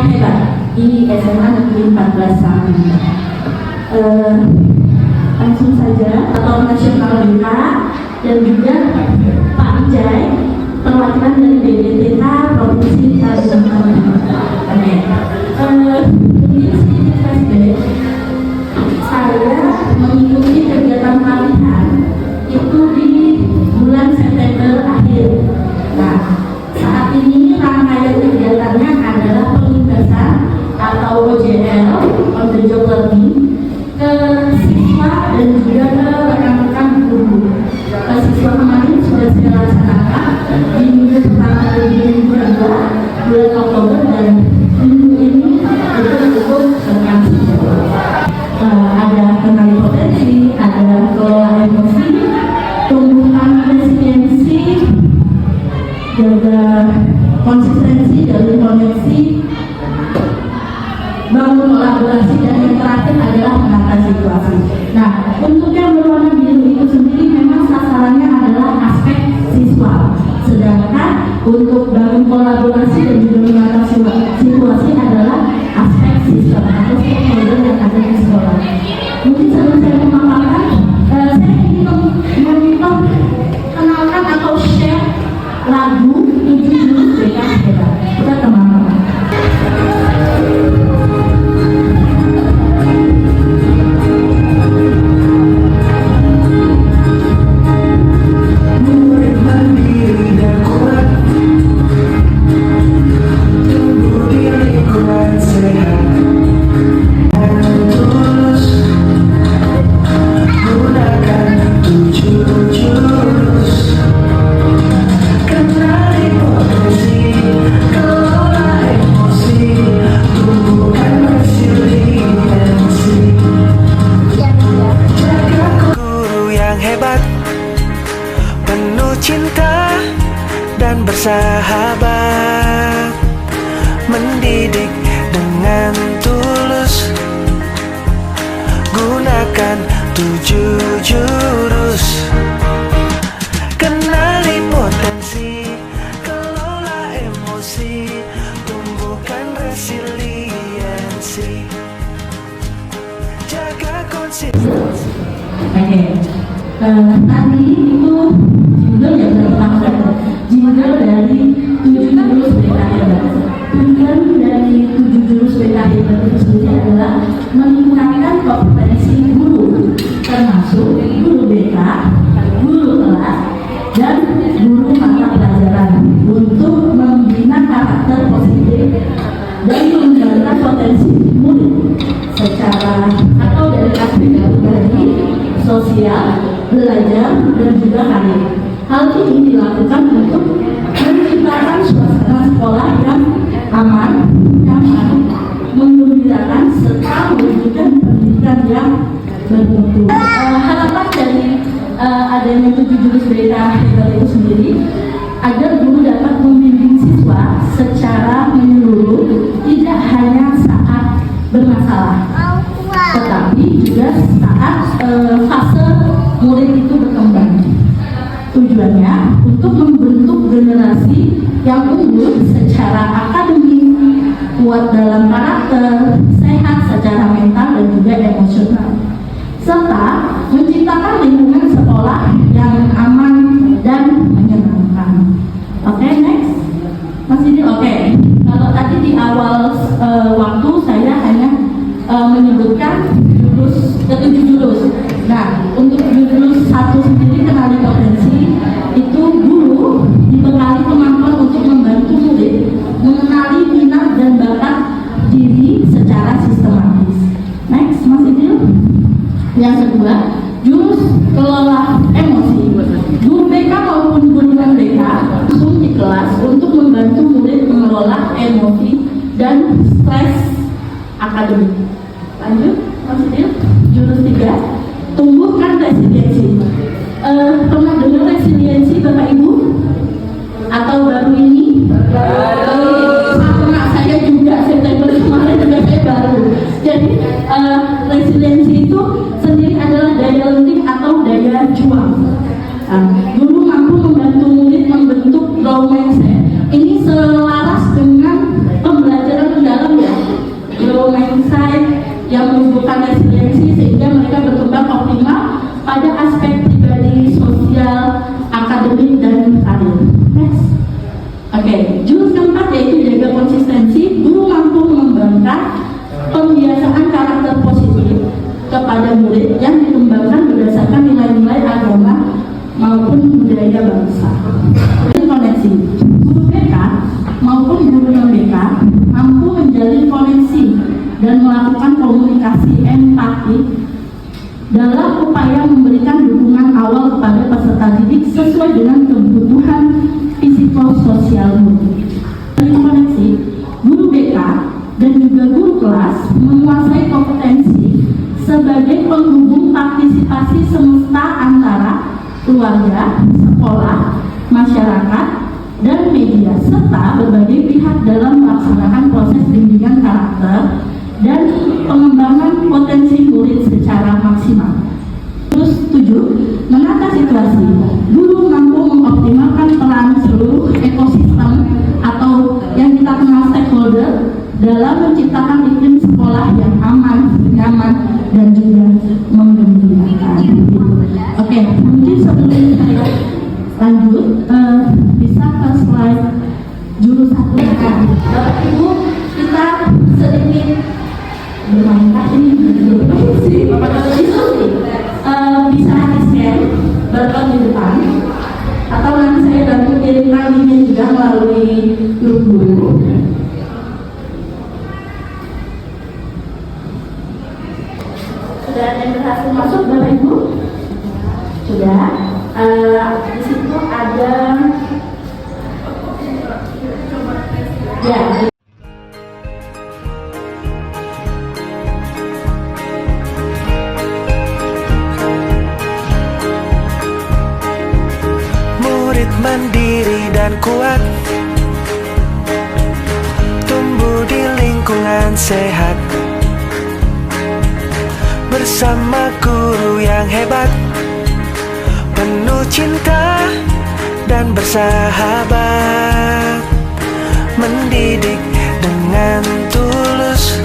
hebat di SMA Negeri 14 Samping. Langsung saja Ketua Nasional BK dan juga Pak Ijai, perwakilan dari BBTK Provinsi Kalimantan. Mungkin sedikit flashback, saya mengikuti kegiatan pelatihan itu di bulan September akhir. Nah, saat ini rangkaian kegiatannya adalah penugasan atau OJL on the job learning ke siswa dan juga ke rekan-rekan guru. Siswa kemarin sudah saya laksanakan di minggu pertama dari bulan Oktober, dan minggu ini itu untuk rekan siswa. Ada kenali potensi, ada kelola emosi, tumbuhan resiliensi, jaga konsistensi dari koneksi, bangun kolaborasi, dan yang terakhir adalah menata situasi. Nah, untuk yang berwarna biru itu sendiri memang sasarannya adalah aspek siswa, sedangkan untuk bangun kolaborasi dan juga menata situasi adalah aspek sistem atau stakeholder yang ada di sekolah. Mungkin sebelum saya memaparkan, saya ingin memperkenalkan atau share lagu 7 Jurus BK Hebat. Kita teman-teman. Cinta dan bersahabat, mendidik dengan tulus, gunakan 7 jurus, kenali potensi, kelola emosi, tumbuhkan resiliensi, jaga konsistensi. Tadi itu jingle yang terpakai, jingle dari 7 jurus BK Hebat. Tujuan dari 7 jurus BK Hebat itu sendiri adalah meningkatkan kompetensi guru, termasuk guru BK, guru kelas, dan guru mata pelajaran untuk membina karakter positif dan mengembangkan potensi murid secara atau dari aspek pribadi, sosial, belajar, dan juga karir. Hal ini dilakukan untuk menciptakan suasana sekolah yang aman, nyaman, menggembirakan, serta mewujudkan pendidikan yang bermutu. Harapan dari adanya 7 jurus BK Hebat itu sendiri agar guru dapat membimbing siswa secara menyeluruh, tidak hanya saat bermasalah, tetapi juga saat fase murid itu berkembang. Tujuannya untuk membentuk generasi yang unggul secara akademik, kuat dalam karakter, sehat secara mental dan juga emosional, serta menciptakan lingkungan sekolah yang aman dan menyenangkan. Oke, next. Mas Didi, oke. Kalau tadi di awal waktu saya hanya menyebutkan ketujuh jurus. Nah, untuk jurus 1 sendiri, kenali potensi, itu guru dibekali kemampuan untuk membantu murid mengenali minat dan bakat diri secara sistematis. Next, Mas Idil. Yang kedua, jurus kelola emosi. Guru BK maupun guru non BK langsung di kelas untuk membantu murid mengelola emosi dan stres akademik. Lanjut, Mas Idil. Jurus 3, tumbuhkan resiliensi. Pernah dengar resiliensi Bapak Ibu? Atau baru ini? Sama saya juga, September kemarin juga saya baru. Jadi resiliensi itu sendiri adalah daya lenting atau daya juang. Guru mampu membantu murid membentuk growth mindset. Ini selaras dengan pembelajaran mendalam dan melakukan komunikasi empati dalam upaya memberikan dukungan awal kepada peserta didik sesuai dengan kebutuhan psikososial mutu. Koneksi, guru BK dan juga guru kelas menguasai kompetensi sebagai penghubung partisipasi semesta antara keluarga, sekolah, masyarakat, dan media, serta berbagai pihak dalam melaksanakan proses bimbingan karakter dan pengembangan potensi murid secara maksimal. Terus 7. Menata situasi. Guru mampu mengoptimalkan peran seluruh ekosistem atau yang kita kenal stakeholder dalam menciptakan iklim sekolah yang aman, nyaman, dan juga menggembirakan. Oke, mungkin sebelum saya lanjut, bisa ke slide jurusan. Bapak Ibu, kita sedikit bermain ini diskusi. Bisa di-scan barcode di depan, atau nanti saya bantu kirimkan linknya juga melalui grup guru. Sudah ada yang berhasil masuk, Bapak Ibu? Sudah. Di situ ada ya. Murid mandiri dan kuat, tumbuh di lingkungan sehat, bersama guru yang hebat, penuh cinta dan bersahabat, mendidik dengan tulus,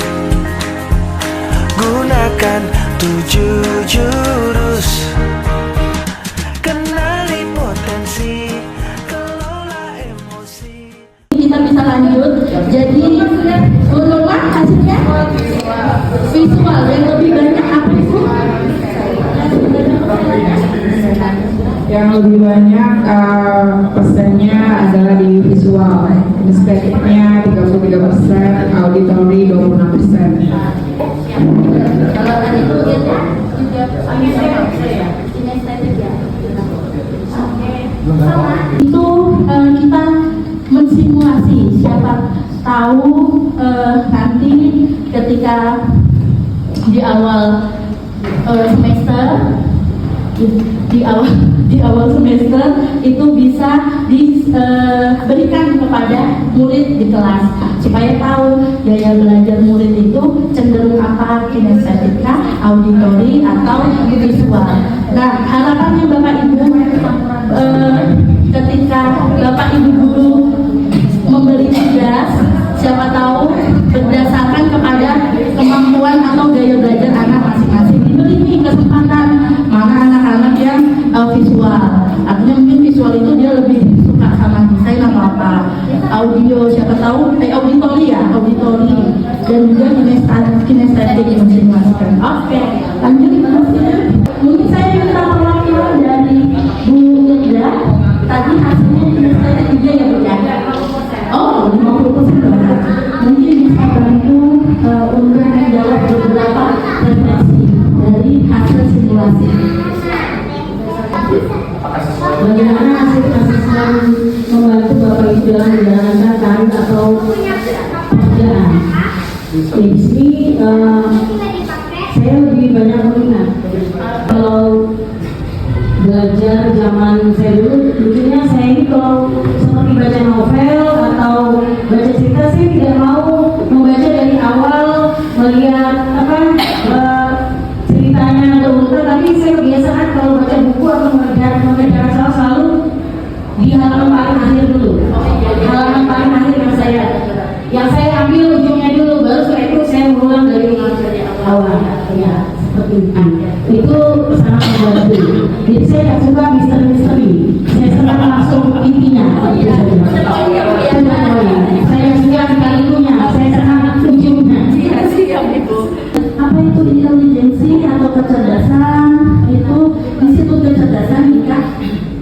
gunakan 7 jurus, kenali potensi, kelola emosi. Kita bisa lanjut. Jadi untuk hasilnya visual yang lebih banyak apa itu? Yang lebih banyak pesannya adalah di visual, estetiknya 33%, auditori 26%. Kalau tadi itu juga kinestetik ya. Sama itu kita mensimulasi, siapa tahu nanti ketika di awal semester di awal semester itu bisa diberikan kepada murid di kelas supaya tahu gaya belajar murid itu cenderung apa, kinestetika, auditori atau visual. Nah, harapannya Bapak Ibu ketika Bapak Ibu guru memberi tugas, siapa tahu berdasarkan kepada kemampuan atau gaya belajar anak masing-masing diberi nih kesempatan mana anak-anak yang visual, artinya mungkin visual itu dia lebih suka sama desain atau apa, audio siapa tahu auditori ya, auditori, dan juga kinestetik masing-masing. Oke, lanjut. Mungkin saya minta perwakilan dari Bu Irda. Tadi hasilnya kinestetik juga ya Bu ya. Oh, 50% banget. Mungkin bisa bantu untuk menjawab beberapa refleksi dari hasil simulasi. Bagaimana hasil asesmen membantu Bapak Ibu dalam menjalankan karir atau pekerjaan? Di sini saya lebih banyak mengingat kalau belajar zaman saya dulu, lucunya saya ini kalau seperti baca novel atau baca cerita, saya tidak mau membaca dari awal, melihat ceritanya berurutan, tapi saya kebiasaan kalau baca buku atau mengerjakan salah selalu di halaman paling akhir dulu, halaman paling akhir yang saya ambil ujungnya dulu, baru setelah itu saya mengulang dari awal ya. Itu sangat membantu. Jadi saya tidak suka misteri-misteri. Saya senang langsung intinya. Saya suka sekalikunya. Saya senang ujungnya. Apa itu intelijensi atau kecerdasan? Itu institut kecerdasan jika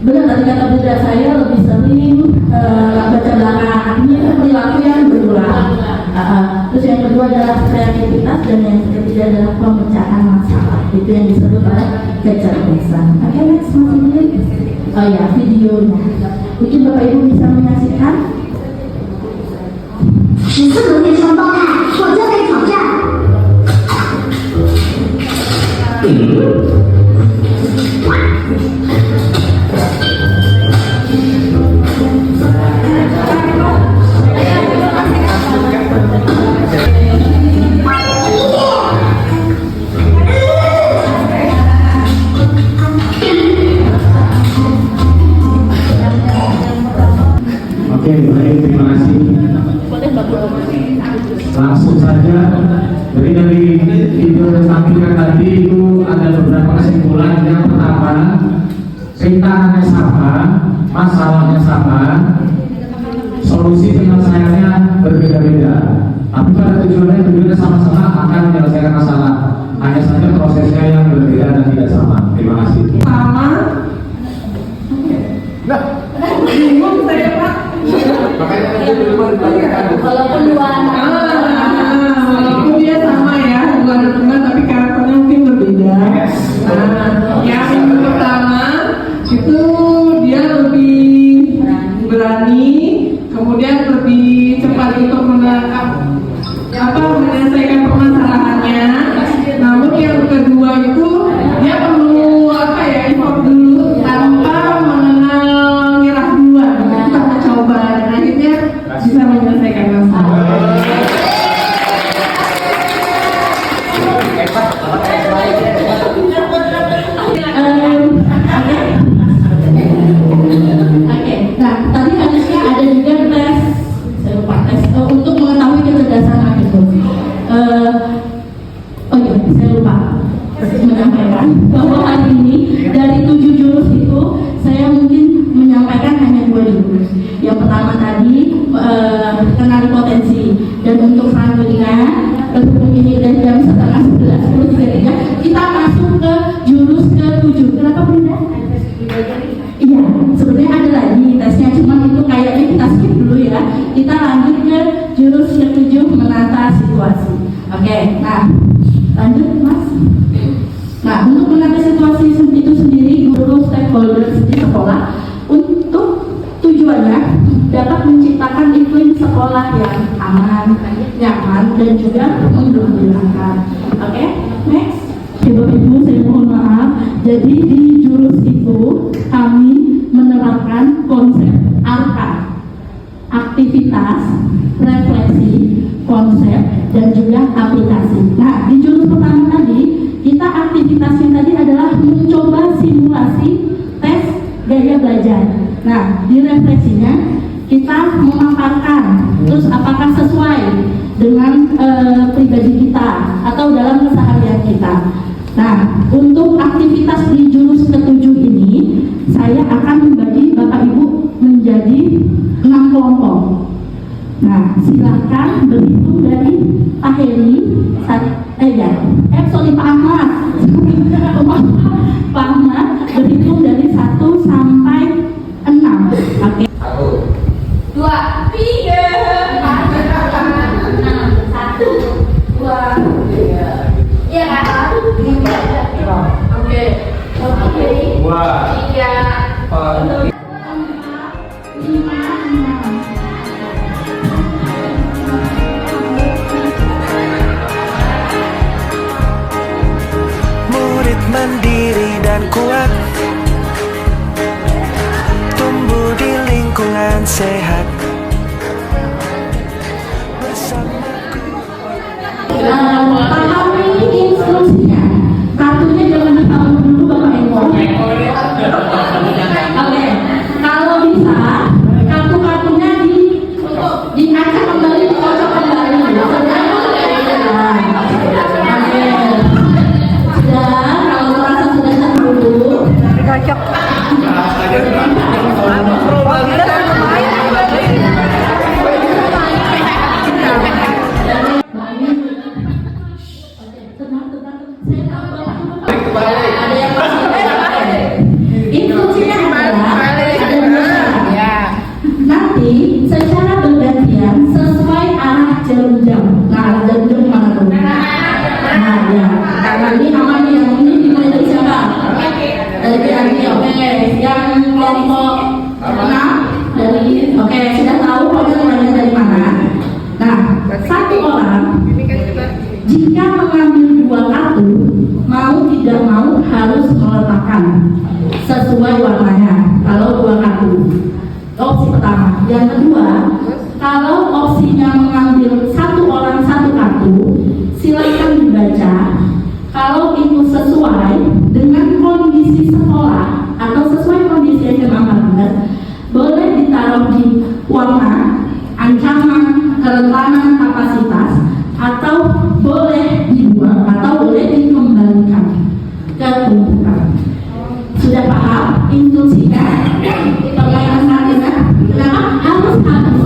benar tadi kata Bunda, saya lebih sering baca belakang. Ini perilaku yang berulang. Terus yang kedua adalah kreativitas, kecerdasan. Oke, next Mas. Oh ya, videonya. Mungkin Bapak Ibu bisa menyaksikan. 只不能变双胞胎，否则被挑战。 Oke, baik, terima kasih. Langsung saja, jadi dari video yang tampilkan tadi itu ada beberapa kesimpulan. Yang pertama, rintangannya sama, masalahnya sama, solusi penyelesaiannya berbeda-beda. Tapi pada tujuannya sama-sama akan menyelesaikan masalah. Hanya saja prosesnya yang berbeda dan tidak sama. Terima kasih. Sama. Bingung saya Pak. Walaupun dua anak. Walaupun dia sama ya, dua anak tunggal tapi karakternya mungkin berbeda. Yang pertama itu dia lebih berani, kemudian lebih cepat untuk menyelesaikan permasalahannya. Namun yang kedua itu dia perlu effort dulu tanpa mengenal nyerah duluan. Kita mencoba dan akhirnya bisa menyelesaikan masalah. Oke, nah tadi harusnya ada juga tes, saya lupa tes untuk mengetahui kecerdasan anak itu. Oh iya, saya lupa menyampaikan bahwa hari ini dari 7 jurus itu saya mungkin menyampaikan hanya 2 jurus. Yang pertama tadi kenali potensi, dan untuk selanjutnya berhubung ini dan jam 10:30 kita masuk ke jurus ke-7. Kenapa Bunda? Iya, sebenarnya ada lagi tesnya, cuman itu kayaknya kita skip dulu ya. Kita lanjut ke jurus ke-7, menata situasi. Oke, nah lanjut Mas. Nah, untuk menata situasi itu sendiri, guru stakeholder di sekolah untuk tujuannya dapat menciptakan iklim sekolah yang aman, nyaman, dan juga menggembirakan. Oke, next. Bapak Ibu, saya mohon maaf. Jadi di jurus itu kami menerapkan konsep ARKA, aktivitas, refleksi, konsep, dan juga aplikasi. Nah, di jurus pertama tadi, kita aktivitasnya tadi adalah mencoba simulasi tes gaya belajar. Nah, di refleksinya kita memaparkan, terus apakah sesuai dengan pribadi kita atau dalam keseharian kita. Nah, untuk aktivitas di jurus ke-7 ini, saya akan membagi Bapak Ibu menjadi 6 kelompok. Nah, silakan berhitung dari Pak Heri, Pak Ahmad. Pak Ahmad berhitung dari 1 sampai 6. Oke. 2, 3, 4, 5, 6, 1, 2, 3. Iya kan? 3. Oke. 2, 3, 4, 5, 6. Murid mandiri dan kuat, tumbuh di lingkungan sehat. Bersamaku. Pahami instruksinya. Kartunya jangan ditaruh dulu Bapak Eko. Oke. Kalau bisa, kartu-kartunya diacak kembali, dikocok kembali. Kalau merasa sudah terhubung, dikocok. Instruksinya adalah nanti secara bergantian sesuai arah jarum jam. Nah, jarum jam mana tuh? Nah, ya. Karena ini aman yang ini dimulai dari siapa? dipisahkan sesuai warnanya kalau 2 kartu. Opsi pertama. Yang kedua, kalau opsinya mengambil 1 orang 1 kartu, silakan dibaca. Kalau itu sesuai dengan kondisi sekolah atau sesuai kondisi SMA 14, boleh ditaruh di warna, ancaman, kerentanan, kapasitas, atau boleh dibuang atau boleh dikembalikan ke tumpukan. Sudah paham instruksinya? Pertanyaan selanjutnya, kenapa harus habis?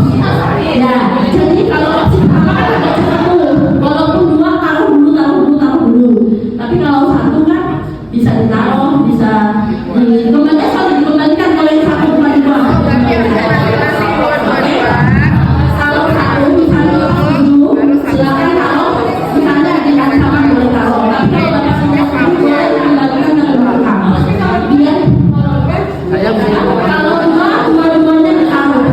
Ya, jadi kalau opsi pertama kan agak cepat tuh, walaupun 2 taruh dulu. Tapi kalau 1 kan bisa ditaruh, bisa dikembalikan kalau yang 1 cuma dibuang. Kalau 1 misalnya dulu, silakan taruh, misalnya di ancaman boleh taruh. Tapi kalau bapak punya 1 boleh dikembalikan ke belakang. Kalau dua-duanya ditaruh.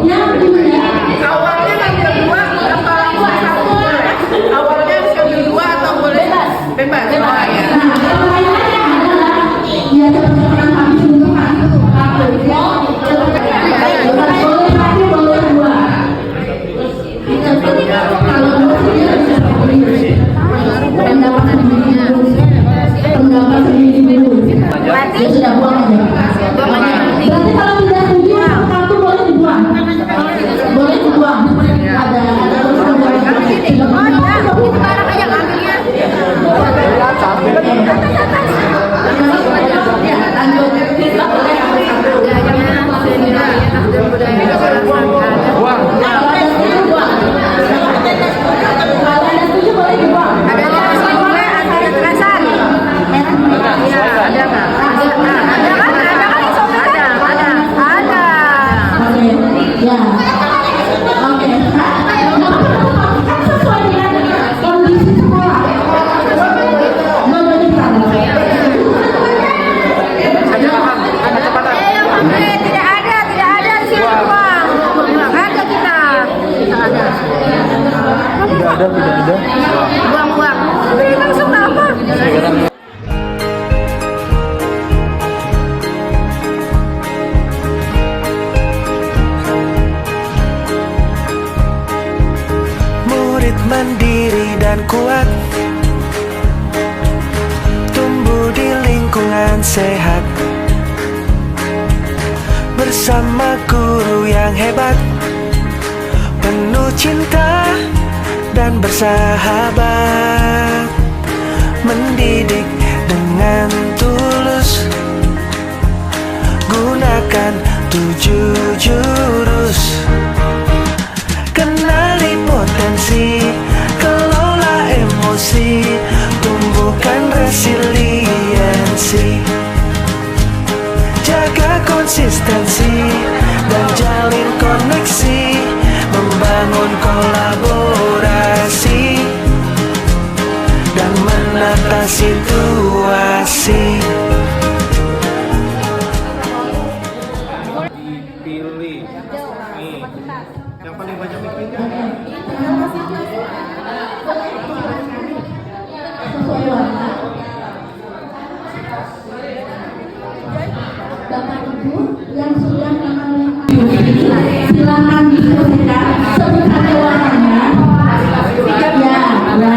Yang kedua, Awalnya ngambil 2 apa langsung 1 boleh? Awalnya ngambil 2 atau boleh? Bebas. Oh, ya. nah, pertanyaannya adalah ya cepat-cepat habis untuk kartu. Boleh satu, boleh 2. Kalau 2 dia bisa terpilih. Pendapat sendiri dulu. Dia sudah buang aja. Berarti kalau tidak setuju, kartu boleh dibuang. Boleh dibuang. Ada Murid mandiri dan kuat, tumbuh di lingkungan sehat, bersama guru yang hebat, penuh cinta dan bersahabat, mendidik dengan tulus, gunakan 7 jurus, kenali potensi, kelola emosi, tumbuhkan resiliensi, jaga konsistensi dan jalin koneksi, membangun kolaborasi dan menata situasi. Pilih nih yang paling banyak pilih sesuai warna. Bapak Ibu yang sudah mengalami silakan diskusikan sebutkan warnanya. Kita misalnya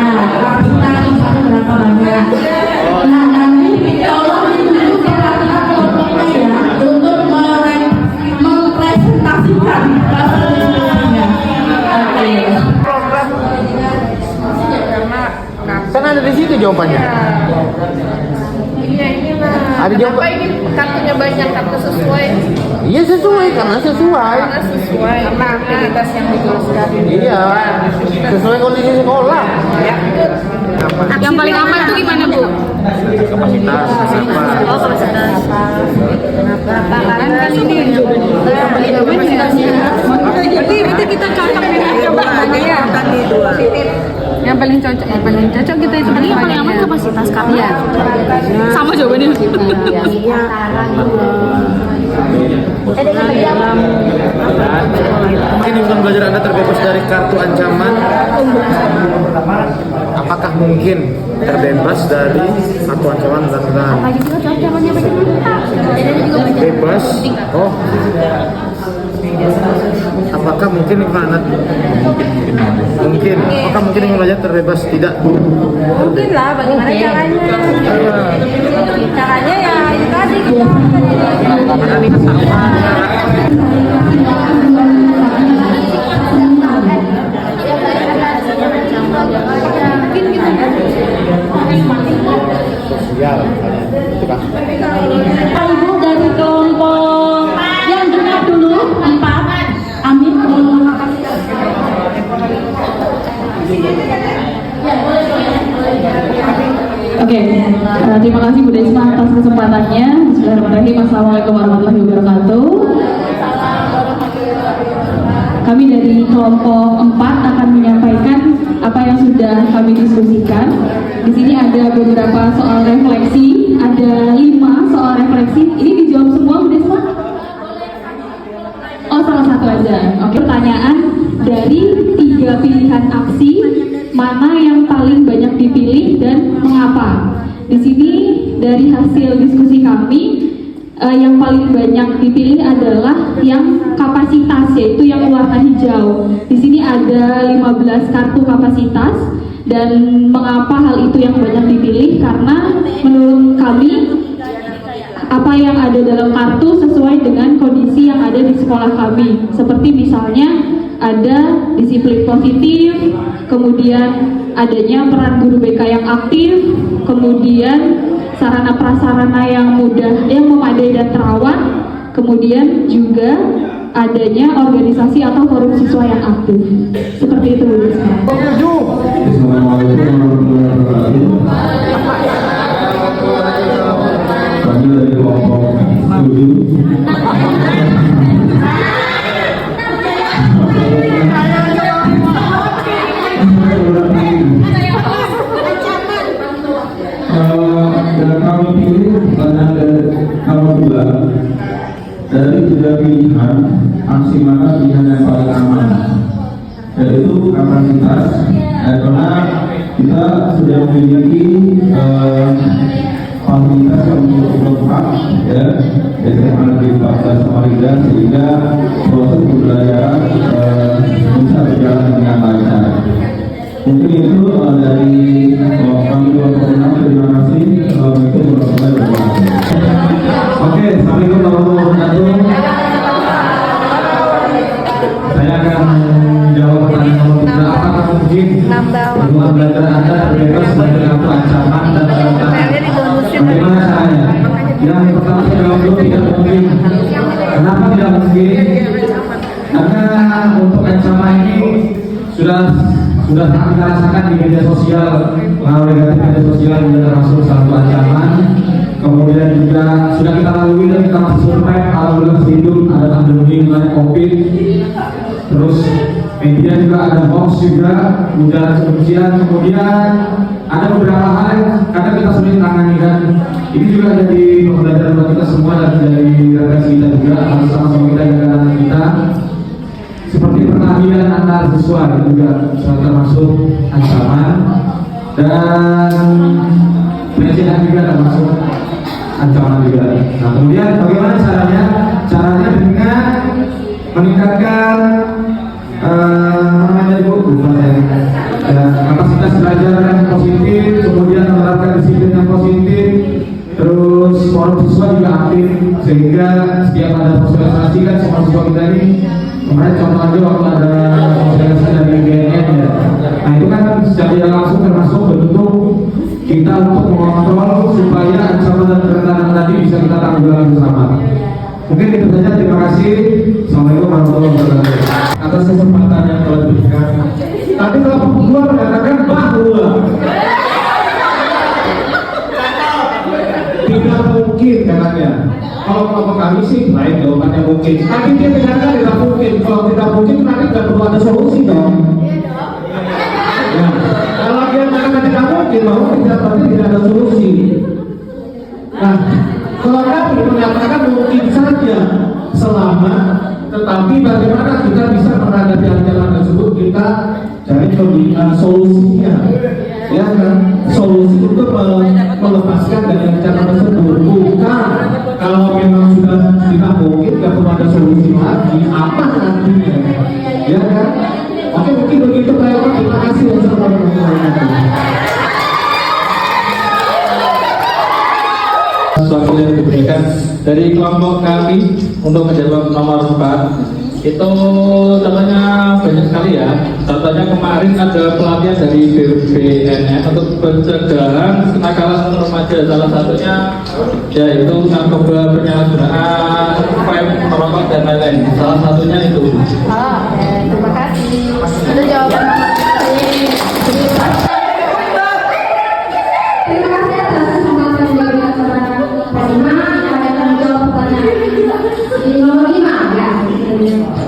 berapa banyak. Nah, nanti tolong ditunjuk kira-kira kelompoknya ya untuk mempresentasikan hasil diskusinya. kan ada di situ jawabannya. Iya inilah. Ada Kenapa ini kartunya banyak, kartu sesuai? Iya sesuai karena sesuai. Karena sesuai. Karena aktivitas yang dituliskan. Iya sesuai kondisi sekolah. Yang paling aman tuh gimana, Bu? Kapasitas berapa? Oh, kapasitas. Kan ini berarti kita cocok dengan coba ya. Yang paling cocok kita itu yang paling aman kapasitas karena sama jawabannya. Mungkin lingkungan belajar Anda terbebas dari kartu ancaman. Apakah mungkin terbebas dari kartu ancaman dan bebas? Oh, apakah mungkin lingkungan Anda mungkin? Apakah mungkin lingkungan belajar terbebas? Tidak. Mungkin lah, bagaimana caranya? Caranya ya itu tadi kita Karena ini kesalahan. Sosial, itu kan. Pak Ibu dari kelompok yang genap dulu 4. Amin. Oke, terima kasih Bu Desma atas kesempatannya. Bismillahirrahmanirrahim. Assalamualaikum warahmatullahi wabarakatuh. Kami dari kelompok 4 akan menyampaikan apa yang sudah kami diskusikan. Di sini ada beberapa soal refleksi, ada 5 soal refleksi. Ini dijawab semua Bu Desma? Oh, salah satu aja. Oke, pertanyaan dari 3 pilihan aksi, mana yang paling banyak dipilih dan mengapa? Di sini dari hasil diskusi kami, yang paling banyak dipilih adalah yang kapasitas, yaitu yang warna hijau. Di sini ada 15 kartu kapasitas, dan mengapa hal itu yang banyak dipilih? Karena menurut kami apa yang ada dalam kartu sesuai dengan kondisi yang ada di sekolah kami. Seperti misalnya ada disiplin positif, kemudian adanya peran guru BK yang aktif, kemudian sarana prasarana yang mudah, yang memadai dan terawat, kemudian juga adanya organisasi atau forum siswa yang aktif. Seperti itu Bu Risma. Assalamualaikum warahmatullahi wabarakatuh. Kami dari kelompok 7. Dan kami pilih pertanyaan dari nomor 2 dari 3 pilihan aksi mana pilihan yang paling aman, yaitu kapasitas. Karena kita sudah memiliki fasilitas yang cukup lengkap, ya, SMA Negeri 14 Samarinda, sehingga proses pembelajaran bisa berjalan dengan lancar. Mungkin itu dari kami kelompok 6. Terima kasih. Assalamualaikum warahmatullahi wabarakatuh. Oke, assalamualaikum warahmatullahi wabarakatuh. Saya akan menjawab pertanyaan nomor 3. Apakah mungkin lingkungan belajar Anda terbebas dari kartu ancaman dan tantangan? Bagaimana caranya? Yang pertama saya jawab dulu, tidak mungkin. Kenapa tidak mungkin? Karena untuk ancaman ini sudah sangat kita rasakan di media sosial. Pengaruh negatif media sosial juga termasuk satu ancaman. Kemudian juga sudah kita lalui dan kita masih survive. Alhamdulillah masih hidup, ada pandemi mengenai COVID. Terus media juga ada hoax juga, ujaran kebencian. Kemudian ada beberapa hal yang kadang kita sulit tangani, dan ini juga jadi pembelajaran buat kita semua dan dari referensi kita juga. Harus sama-sama kita jaga anak kita. Seperti pertandingan antar siswa itu juga termasuk ancaman, dan pelecehan juga termasuk ancaman juga. Nah, kemudian bagaimana caranya? Caranya dengan meningkatkan kapasitas belajar yang positif, kemudian menerapkan disiplin yang positif, terus forum siswa juga aktif, sehingga setiap ada sosialisasi kan semua siswa kita ini. Kemarin contoh aja waktu ada sosialisasi dari BNN, ya. Nah itu kan secara tidak langsung termasuk bentuk kita untuk mengontrol supaya ancaman dan kerentanan tadi bisa kita tanggulangi bersama. Mungkin itu saja, terima kasih. Assalamualaikum warahmatullahi wabarakatuh. Atas kesempatan yang telah diberikan. Tapi kalau kedua mengatakan bahwa tidak mungkin katanya. Kalau kelompok kami sih baik jawabannya mungkin. Tapi dia tidak tidak mungkin. Kalau tidak mungkin nanti tidak perlu ada solusi dong. Ya. Kalau dia mengatakan tidak mungkin, bahwa tidak berarti tidak ada solusi. Nah, kalau kami menyatakan mungkin saja. saja selamat, tetapi bagaimana kita bisa menghadapi ancaman tersebut, kita cari solusinya, ya kan? Solusi untuk melepaskan dari ancaman tersebut. Bukan kalau memang sudah kita mungkin nggak perlu ada solusi lagi, apa nantinya, ya kan? Oke, mungkin begitu Pak Eko. Terima kasih yang sudah menonton. Suatu yang diberikan dari kelompok kami untuk menjawab nomor 4 itu contohnya banyak sekali ya. Contohnya kemarin ada pelatihan dari BPNS untuk pencegahan kenakalan remaja, salah satunya yaitu narkoba, penyalahgunaan vape, merokok dan lain-lain, salah satunya itu. Terima kasih. Itu jawaban Terima kasih atas kesempatan yang diberikan kepada Pak Ima yang akan menjawab pertanyaan di nomor 5 ya.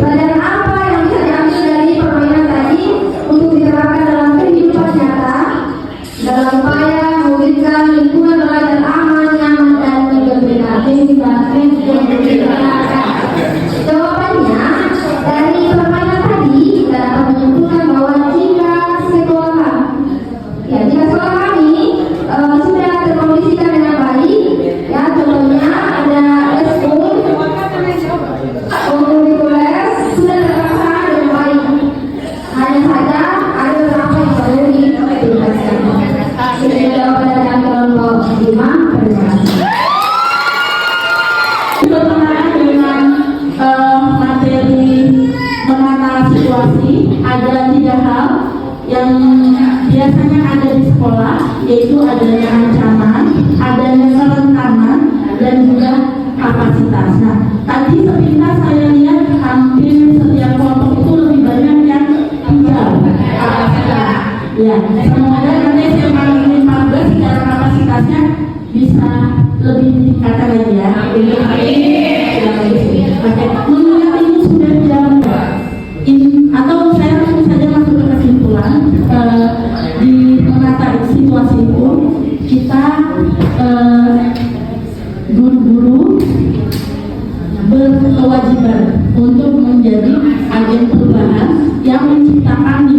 Pelajaran apa yang bisa diambil dari permainan tadi untuk diterapkan dalam kehidupan nyata dalam upaya mewujudkan lingkungan belajar aman, nyaman dan menggembirakan? Jawabannya dari permainan tadi kita dapat menyimpulkan bahwa jika sekolah kami sudah terkondisikan dengan baik, ya contohnya ada eskul, kurikuler sudah terlaksana dengan baik. Hanya saja ada beberapa yang perlu ditingkatkan. Ini jawaban dari kelompok 5. Terima kasih. Berkenaan dengan materi menata situasi, ada 3 hal yang biasanya ada di sekolah, yaitu adanya ancaman, adanya kerentanan, dan juga kapasitas. Nah, tadi sepintas saya lihat hampir setiap kelompok itu lebih banyak yang 3 kapasitas. Ya, semoga nanti SMA 14 secara kapasitasnya bisa lebih ditingkatkan lagi ya. Oke, mengingat ini sudah jam atau saya langsung saja masuk ke kesimpulan. Di menata situasi itu kita guru-guru berkewajiban untuk menjadi agen perubahan yang menciptakan